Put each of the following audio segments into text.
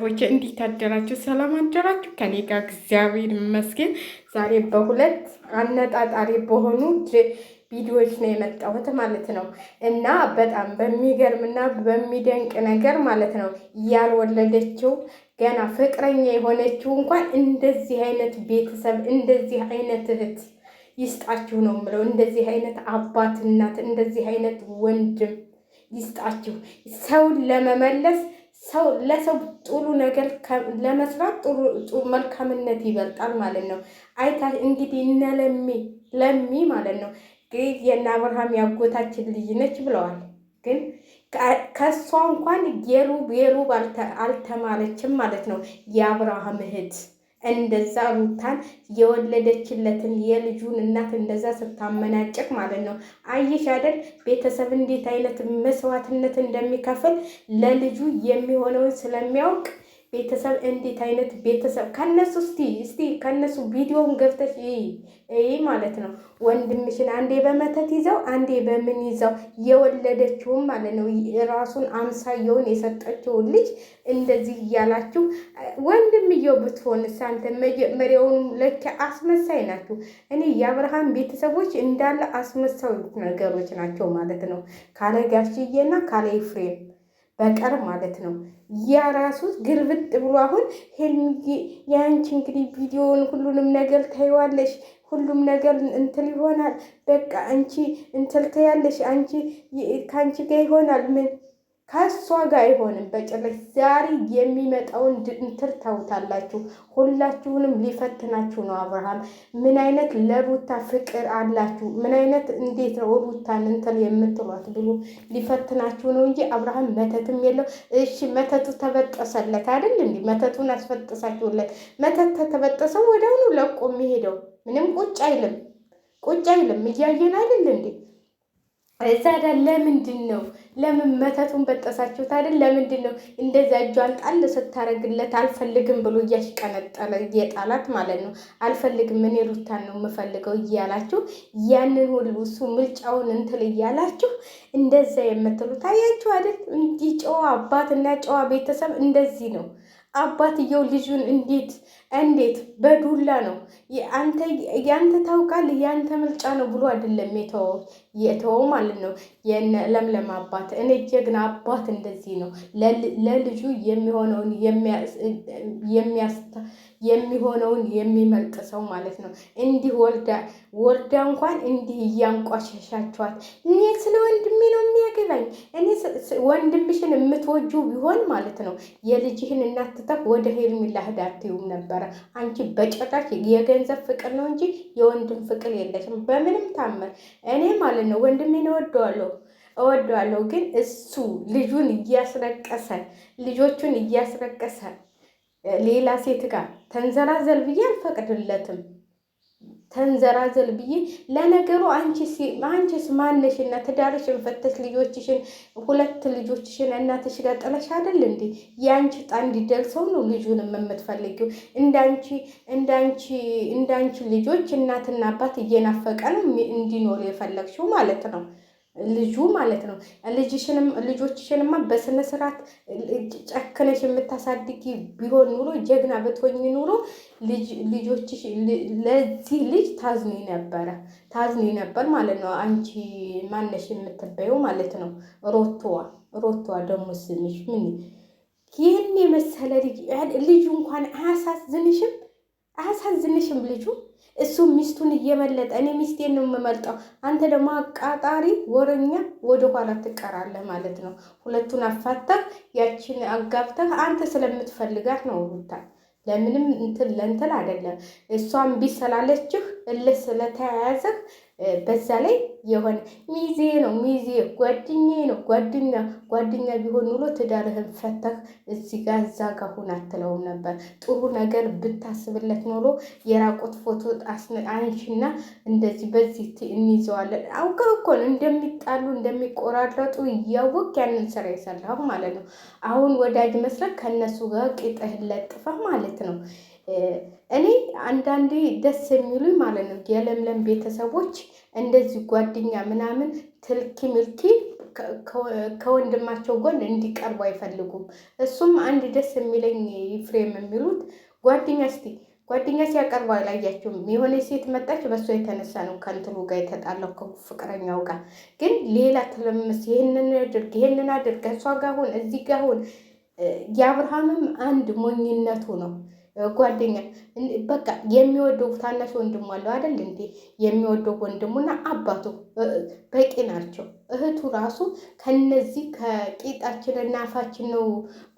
ቤተሰቦች እንዴት አደራችሁ? ሰላም አደራችሁ? ከኔ ጋር እግዚአብሔር ይመስገን። ዛሬ በሁለት አነጣጣሪ በሆኑ ቪዲዮዎች ነው የመጣሁት ማለት ነው። እና በጣም በሚገርምና በሚደንቅ ነገር ማለት ነው ያልወለደችው ገና ፍቅረኛ የሆነችው እንኳን እንደዚህ አይነት ቤተሰብ እንደዚህ አይነት እህት ይስጣችሁ ነው የምለው። እንደዚህ አይነት አባት እናት፣ እንደዚህ አይነት ወንድም ይስጣችሁ። ሰውን ለመመለስ ሰው ለሰው ጥሩ ነገር ለመስራት ጥሩ መልካምነት ይበልጣል ማለት ነው። አይታ እንግዲህ እነ ለሚ ማለት ነው የእነ አብርሃም ያጎታችን ልጅ ነች ብለዋል። ግን ከሷ እንኳን የሩብ አልተማረችም ማለት ነው የአብርሃም እህት እንደዛ ሩታን የወለደችለትን የልጁን እናት እንደዛ ስታመናጨቅ ማለት ነው። አየሽ አይደል ቤተሰብ እንዴት አይነት መስዋዕትነት እንደሚከፍል ለልጁ የሚሆነውን ስለሚያውቅ ቤተሰብ እንዴት አይነት ቤተሰብ ከነሱ እስቲ ከነሱ ቪዲዮን ገብተሽ ማለት ነው። ወንድምሽን አንዴ በመተት ይዘው አንዴ በምን ይዘው የወለደችውን ማለት ነው ራሱን አምሳየውን የሰጠችውን ልጅ እንደዚህ እያላችሁ ወንድምየው ብትሆን አንተ መጀመሪያውን ለካ አስመሳይ ናችሁ። እኔ የአብርሃም ቤተሰቦች እንዳለ አስመሳይ ነገሮች ናቸው ማለት ነው። ካለ ጋሽዬና ካለ ኤፍሬም በቀር ማለት ነው። ያ ራሱ ግልብጥ ብሎ አሁን ሄልሚዬ የአንቺ እንግዲህ ቪዲዮውን ሁሉንም ነገር ታይዋለሽ፣ ሁሉም ነገር እንትን ይሆናል። በቃ አንቺ እንትን ታያለሽ፣ አንቺ ከአንቺ ጋር ይሆናል። ምን ከሷ ጋር አይሆንም በጭራሽ። ዛሬ የሚመጣውን እንትን ታውታላችሁ። ሁላችሁንም ሊፈትናችሁ ነው አብርሃም። ምን አይነት ለሩታ ፍቅር አላችሁ? ምን አይነት እንዴት ነው ሩታን እንትን የምትሏት ብሎ ሊፈትናችሁ ነው እንጂ አብርሃም መተትም የለው። እሺ መተቱ ተበጠሰለት አይደል እንዴ? መተቱን አስፈጥሳችሁለት። መተት ተተበጠሰው ወዲያውኑ ለቆ የሚሄደው ምንም ቁጭ አይልም። እያየን አይደል እንዴ? እዛ ጋር ለምንድን ነው ለምን መተቱን በጠሳችሁት አይደል? ለምንድን ነው እንደዛ እጇን ጣል ስታረግለት አልፈልግም ብሎ እያሽቀነጠለ የጣላት ማለት ነው። አልፈልግም እኔ ሩታን ነው የምፈልገው እያላችሁ ያንን ሁሉ እሱ ምልጫውን እንትል እያላችሁ እንደዛ የምትሉት አያችሁ አይደል? እንዲህ ጨዋ አባትና ጨዋ ቤተሰብ እንደዚህ ነው። አባትየው ልጁን እንዴት በዱላ ነው ያንተ ታውቃለህ፣ ያንተ ምርጫ ነው ብሎ አይደለም የተወው ማለት ነው። ለምለም አባት እኔ ጀግና አባት እንደዚህ ነው ለልጁ የሚሆነውን የሚመልጥ ሰው ማለት ነው። እንዲህ ወልዳ እንኳን እንዲህ እያንቋሸሻቸዋት እኔ ስለ ወንድሜ ነው የሚያገባኝ። እኔ ወንድምሽን የምትወጁ ቢሆን ማለት ነው የልጅህን እናትተህ ወደ ሄርሜላ ሄዳ አትይውም ነበረ። አንቺ በጭራሽ የገንዘብ ፍቅር ነው እንጂ የወንድም ፍቅር የለሽም በምንም ታምር። እኔ ማለት ነው ወንድሜን እወደዋለሁ፣ ግን እሱ ልጁን ልጆቹን እያስረቀሰ ሌላ ሴት ጋር ተንዘራዘል ብዬ አልፈቅድለትም። ተንዘራዘል ብዬ ለነገሩ አንቺስ ማነሽና ትዳርሽን ፈተሽ ልጆችሽን ሁለት ልጆችሽን እናትሽ ጋር ጥለሽ አይደል እንዴ? የአንቺ ጣ እንዲደርሰው ነው ልጁንም የምትፈልጊው። እንዳንቺ ልጆች እናትና አባት እየናፈቀ ነው እንዲኖር የፈለግሽው ማለት ነው ልጁ ማለት ነው። ልጆችሽንማ በስነ ስርዓት ጨክነሽ የምታሳድጊ ቢሆን ኑሮ ጀግና ብትሆኝ ኑሮ ልጆችሽ ለዚህ ልጅ ታዝኒ ነበር ማለት ነው። አንቺ ማነሽ የምትበየው ማለት ነው። ሮቶዋ ደግሞ ስምሽ ምን ይህን የመሰለ ልጁ እንኳን አያሳዝንሽም ልጁ እሱ ሚስቱን እየመለጠ እኔ ሚስቴን ነው የምመልጠው፣ አንተ ደግሞ አቃጣሪ ወረኛ ወደኋላ ትቀራለህ ማለት ነው። ሁለቱን አፋተህ ያችን አጋብተህ አንተ ስለምትፈልጋት ነው ሩታ። ለምንም እንትን አይደለም። እሷን ቢሰላለችህ እልህ ስለተያያዘህ በዛ ላይ የሆነ ሚዜ ጓደኛዬ ነው ጓደኛ ቢሆን ኑሮ ትዳርህን ፈተህ እዚህ ጋር እዛ ጋር ሁን አትለውም ነበር። ጥሩ ነገር ብታስብለት ኖሮ የራቆት ፎቶ አንሺና እንደዚህ በዚህ እንይዘዋለን። አውቀህ እኮ ነው እንደሚጣሉ እንደሚቆራረጡ እያወቅ ያንን ስራ የሰራህ ማለት ነው። አሁን ወዳጅ መስረክ ከእነሱ ጋር ቂጥህን ለጥፈህ ማለት ነው። እኔ አንዳንዴ ደስ የሚሉኝ ማለት ነው የለምለም ቤተሰቦች እንደዚህ ጓደኛ ምናምን ትልኪ ምልኪ ከወንድማቸው ጎን እንዲቀርቡ አይፈልጉም። እሱም አንድ ደስ የሚለኝ ፍሬም የሚሉት ጓደኛ ሲያቀርቡ አላያቸውም። የሆነ ሴት መጣች፣ በእሷ የተነሳ ነው ከእንትኑ ጋር የተጣላው ከፍቅረኛው ጋር። ግን ሌላ ትለምስ፣ ይሄንን አድርግ፣ ከእሷ ጋር ሁን፣ እዚህ ጋር ሁን። የአብርሃምም አንድ ሞኝነቱ ነው። ጓደኛ በቃ የሚወደው ታናሽ ወንድሙ አለው አይደል እንዴ? የሚወደው ወንድሙና አባቱ በቂ ናቸው። እህቱ ራሱ ከነዚህ ከቂጣችንና አፋችን ነው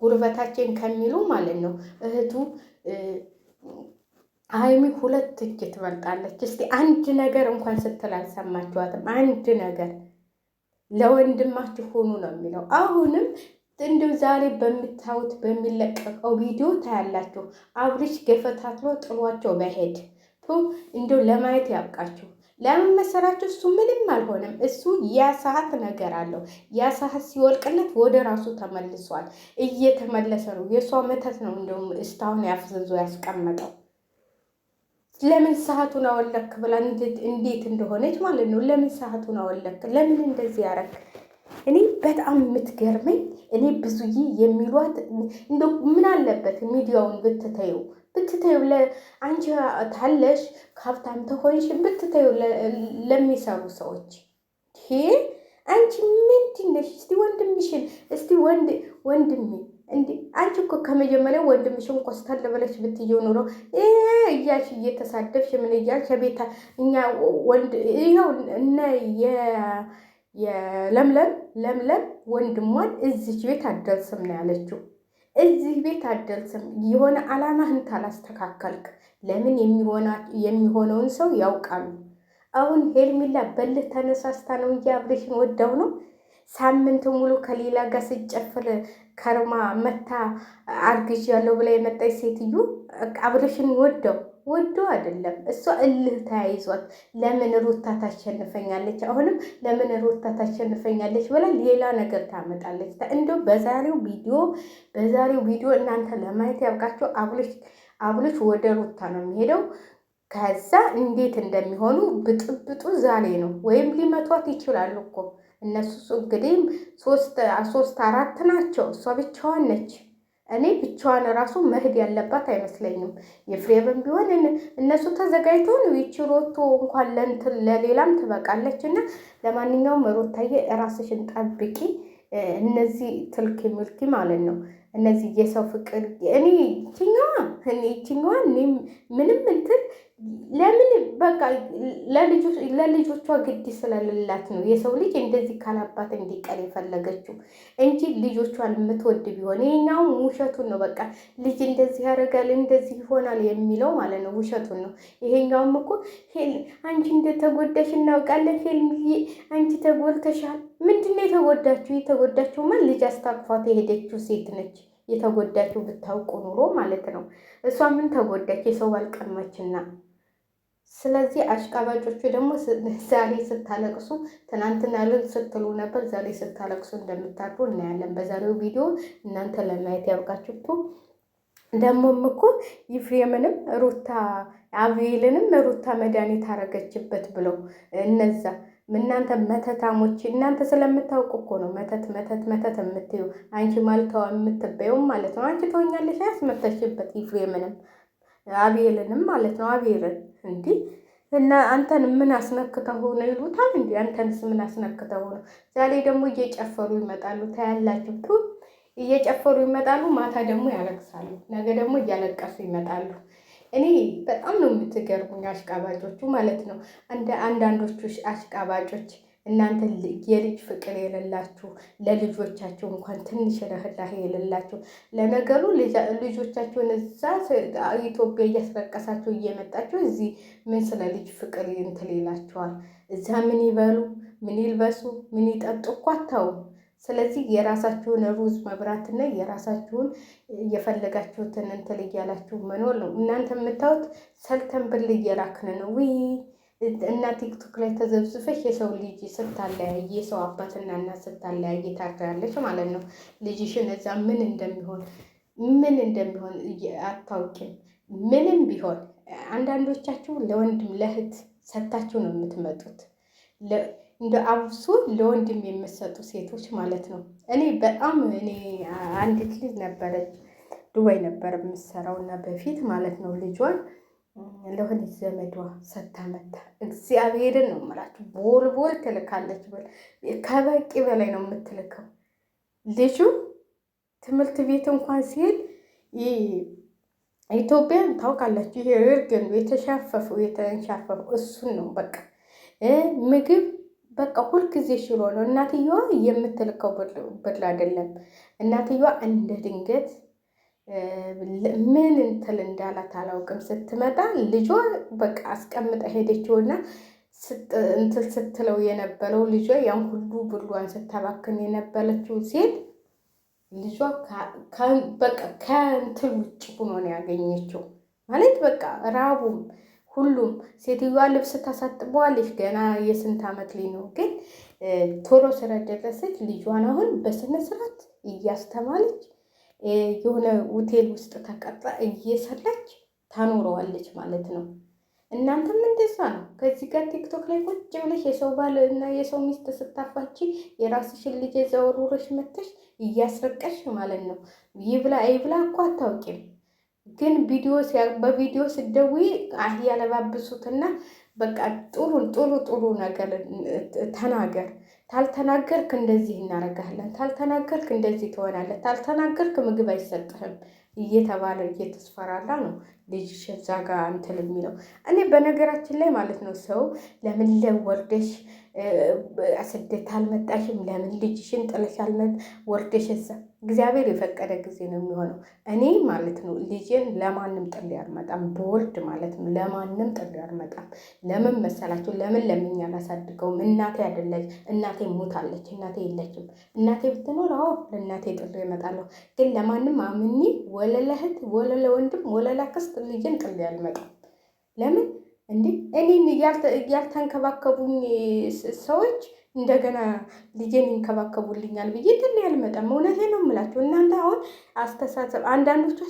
ጉርበታችን ከሚሉ ማለት ነው እህቱ ሀይሚ 2 እጅ ትበልጣለች። እስቲ አንድ ነገር እንኳን ስትል አልሰማችኋትም? አንድ ነገር ለወንድማችሁ ሆኑ ነው የሚለው። አሁንም እንደው ዛሬ በምታዩት በሚለቀቀው ቪዲዮ ታያላችሁ። አብርሽ ገፈታትሎ ጥሏቸው በሄድ እንደው ለማየት ያብቃችሁ። ለምን መሰላችሁ? እሱ ምንም አልሆነም። እሱ ያ ሰዓት ነገር አለው። ያ ሰዓት ሲወልቅለት ወደ ራሱ ተመልሷል። እየተመለሰ ነው። የእሷ መተት ነው እንደውም እስካሁን ያፍዝዞ ያስቀመጠው። ለምን ሰዓቱን አወለክ ብላ እንዴት እንደሆነች ማለት ነው። ለምን ሰዓቱን አወለክ? ለምን እንደዚህ ያረግ? እኔ በጣም የምትገርመኝ እኔ ብዙዬ የሚሏት እንደው ምን አለበት ሚዲያውን ብትተዩ አንቺ ታለሽ ካብታም ተሆንሽ ብትተዩ ለሚሰሩ ሰዎች አንቺ ምንድን ነሽ? እስቲ ወንድምሽን እስቲ ወንድሜ እንዲ አንቺ እኮ ከመጀመሪያው ወንድምሽን ቆስታል ብለሽ ብትየው ኑሮ እያልሽ እየተሳደብሽ ምን እያልሽ ቤታ እኛ ወንድ ይኸው እነ የለምለም ወንድሟን እዚች ቤት አደርስም ነው ያለችው። እዚህ ቤት አደርስም የሆነ አላማህን ታላስተካከልክ ለምን የሚሆነውን ሰው ያውቃሉ። አሁን ሄርሜላ በልህ ተነሳስታ ነው እንጂ አብርሽን ወዳው ነው። ሳምንት ሙሉ ከሌላ ጋር ስጨፍር ከርማ መታ አርግዥ ያለው ብላ የመጣች ሴትዮ አብርሽን ወዶ አይደለም። እሷ እልህ ተያይዟት ለምን ሩታ ታሸንፈኛለች፣ አሁንም ለምን ሩታ ታሸንፈኛለች ብላ ሌላ ነገር ታመጣለች። እንደው በዛሬው ቪዲዮ እናንተ ለማየት ያብቃቸው። አብርሽ ወደ ሩታ ነው የሚሄደው። ከዛ እንዴት እንደሚሆኑ ብጥብጡ ዛሬ ነው። ወይም ሊመቷት ይችላሉ እኮ እነሱ እንግዲህ 3-4 ናቸው። እሷ ብቻዋን ነች። እኔ ብቻዋን ራሱ መሄድ ያለባት አይመስለኝም። የፍሬምም ቢሆን እነሱ ተዘጋጅተው ነው ይችሮቶ እንኳን ለሌላም ትበቃለች። እና ለማንኛውም ሩታዬ ራስሽን ጠብቂ። እነዚህ ትልኪ ምልኪ ማለት ነው። እነዚህ የሰው ፍቅር እኔ ይችኛዋ ምንም እንትን ለምን በቃ ለልጆቿ ግድ ስለሌላት ነው የሰው ልጅ እንደዚህ ካላባት እንዲቀር የፈለገችው እንጂ ልጆቿን የምትወድ ቢሆን ይሄኛውም ውሸቱን ነው። በቃ ልጅ እንደዚህ ያደርጋል እንደዚህ ይሆናል የሚለው ማለት ነው፣ ውሸቱን ነው። ይሄኛውም እኮ አንቺ እንደተጎዳሽ እናውቃለን፣ ሄልምዬ አንቺ ተጎድተሻል። ምንድን ነው የተጎዳችው? የተጎዳችውማ ልጅ አስታቅፏት የሄደችው ሴት ነች የተጎዳችው፣ ብታውቁ ኑሮ ማለት ነው። እሷ ምን ተጎዳች? የሰው ባልቀማችና። ስለዚህ አሽቃባጮቹ ደግሞ ዛሬ ስታለቅሱ ትናንትና ልል ስትሉ ነበር፣ ዛሬ ስታለቅሱ እንደምታድሩ እናያለን በዛሬው ቪዲዮ። እናንተ ለማየት ያብቃችሁ። ደግሞም እኮ ይፍሬምንም ሩታ አቤልንም ሩታ መድኃኒት አረገችበት ብለው እነዛ እናንተ መተታሞች እናንተ ስለምታውቁ እኮ ነው መተት የምትዩ አንቺ ማልተዋ የምትበየውም ማለት ነው። አንቺ ተወኛለሽ ያስመተሽበት ይፍሬምንም አቤልንም ማለት ነው። አቤልን እንዲህ እና አንተን ምን አስነክተው ሆነ ይሉታል። እንዲ አንተንስ ምን አስነክተው ሆነ? ዛሬ ደግሞ እየጨፈሩ ይመጣሉ፣ ታያላችሁ። እየጨፈሩ ይመጣሉ፣ ማታ ደግሞ ያለቅሳሉ፣ ነገ ደግሞ እያለቀሱ ይመጣሉ። እኔ በጣም ነው የምትገርሙኝ አሽቃባጮቹ ማለት ነው። አንዳንዶቹ አሽቃባጮች እናንተ የልጅ ፍቅር የሌላችሁ ለልጆቻችሁ እንኳን ትንሽ ርህራሄ የሌላችሁ። ለነገሩ ልጆቻችሁን እዛ ኢትዮጵያ እያስለቀሳችሁ እየመጣችሁ እዚህ ምን ስለ ልጅ ፍቅር እንትን ይላችኋል? እዛ ምን ይበሉ ምን ይልበሱ ምን ይጠጡ እኮ አታውም። ስለዚህ የራሳችሁን ሩዝ መብራትና የራሳችሁን የፈለጋችሁትን እንትን እያላችሁ መኖር ነው። እናንተ የምታዩት ሰልተን ብል እየላክን ነው እና ቲክቶክ ላይ ተዘብዝፈሽ የሰው ልጅ ስታለያይ የሰው አባትና እናት ስታለያይ ታድራለች ማለት ነው። ልጅሽን እዛ ምን እንደሚሆን አታውቂም። ምንም ቢሆን አንዳንዶቻችሁ ለወንድም ለእህት ሰታችሁ ነው የምትመጡት። እንደ አብሶ ለወንድም የምሰጡ ሴቶች ማለት ነው። እኔ በጣም አንዲት ልጅ ነበረች ዱባይ ነበር የምሰራው እና በፊት ማለት ነው ልጇን ለሆነች ዘመዷ ሰታመታ እግዚአብሔርን ነው የምላችሁ ቦልቦል ትልካለች። ከበቂ በላይ ነው የምትልከው። ልጁ ትምህርት ቤት እንኳን ሲሄድ ኢትዮጵያን ታውቃላችሁ፣ ይሄ እርግን የተንሻፈፈው እሱን ነው በቃ ምግብ በቃ ሁልጊዜ ሽሮ ነው። እናትየዋ የምትልከው ብር አይደለም። እናትየዋ እንደ ድንገት ምን እንትል እንዳላት አላውቅም። ስትመጣ ልጇ በቃ አስቀምጣ ሄደችውና እንትል ስትለው የነበረው ልጇ ያን ሁሉ ብሏን ስታባክን የነበረችው ሴት ልጇ በቃ ከእንትን ውጭ ሆኖ ነው ያገኘችው። ማለት በቃ ራቡም ሁሉም ሴትዮዋ ልብስ ታሳጥበዋለች። ገና የስንት ዓመት ላይ ነው ግን ቶሎ ስለደረሰች ልጇን አሁን በስነ ስርዓት እያስተማለች የሆነ ሆቴል ውስጥ ተቀጥራ እየሰራች ታኖረዋለች ማለት ነው። እናንተም እንደዛ ነው። ከዚህ ጋር ቲክቶክ ላይ ቁጭ ብለሽ የሰው ባል እና የሰው ሚስት ስታፋች የራስሽን ልጅ ዘወሩረሽ መተሽ እያስረቀሽ ማለት ነው። ይብላ አይብላ እኮ አታውቂም። ግን በቪዲዮ ስደውይ ያለባብሱትና በቃ ጥሩ ነገር ተናገር። ታልተናገርክ እንደዚህ እናደርጋለን፣ ታልተናገርክ እንደዚህ ትሆናለህ፣ ታልተናገርክ ምግብ አይሰጥህም እየተባለ እየተስፈራራ ነው ልጅሽ እዛ ጋር እንትን የሚለው። እኔ በነገራችን ላይ ማለት ነው ሰው ለምን ለወርደሽ ስደት አልመጣሽም? ለምን ልጅሽን ጥለሽ ወርደሽ እዛ እግዚአብሔር የፈቀደ ጊዜ ነው የሚሆነው። እኔ ማለት ነው ልጄን ለማንም ጥሪ አልመጣም፣ በወርድ ማለት ነው ለማንም ጥሪ አልመጣም። ለምን መሰላችሁ? ለምን ለምኛ አላሳድገውም? እናቴ አይደለች፣ እናቴ ሞታለች፣ እናቴ የለችም። እናቴ ብትኖር አዎ ለእናቴ ጥሪ እመጣለሁ። ግን ለማንም አምኒ ወለለ እህት ወለለ ወንድም ወለላ ክስት ልጄን ጥሪ አልመጣም። ለምን እንዴ እኔን ያልተንከባከቡኝ ሰዎች እንደገና ልጄን ይንከባከቡልኛል ብዬ ጥሪ አልመጣም። እውነቴን ነው የምላችሁ። እናንተ አሁን አስተሳሰብ አንዳንዶቹ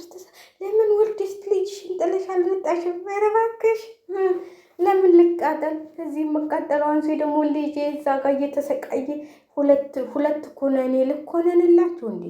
ለምን ወልደሽ ልጅሽን ጥለሽ አልመጣሽም? ኧረ እባክሽ ለምን ልቃጠል? እዚህ የምቃጠለው አንሱ ደግሞ ልጄ እዛ ጋር እየተሰቃየ ሁለት ኮነኔ ልኮነንላችሁ እንዴ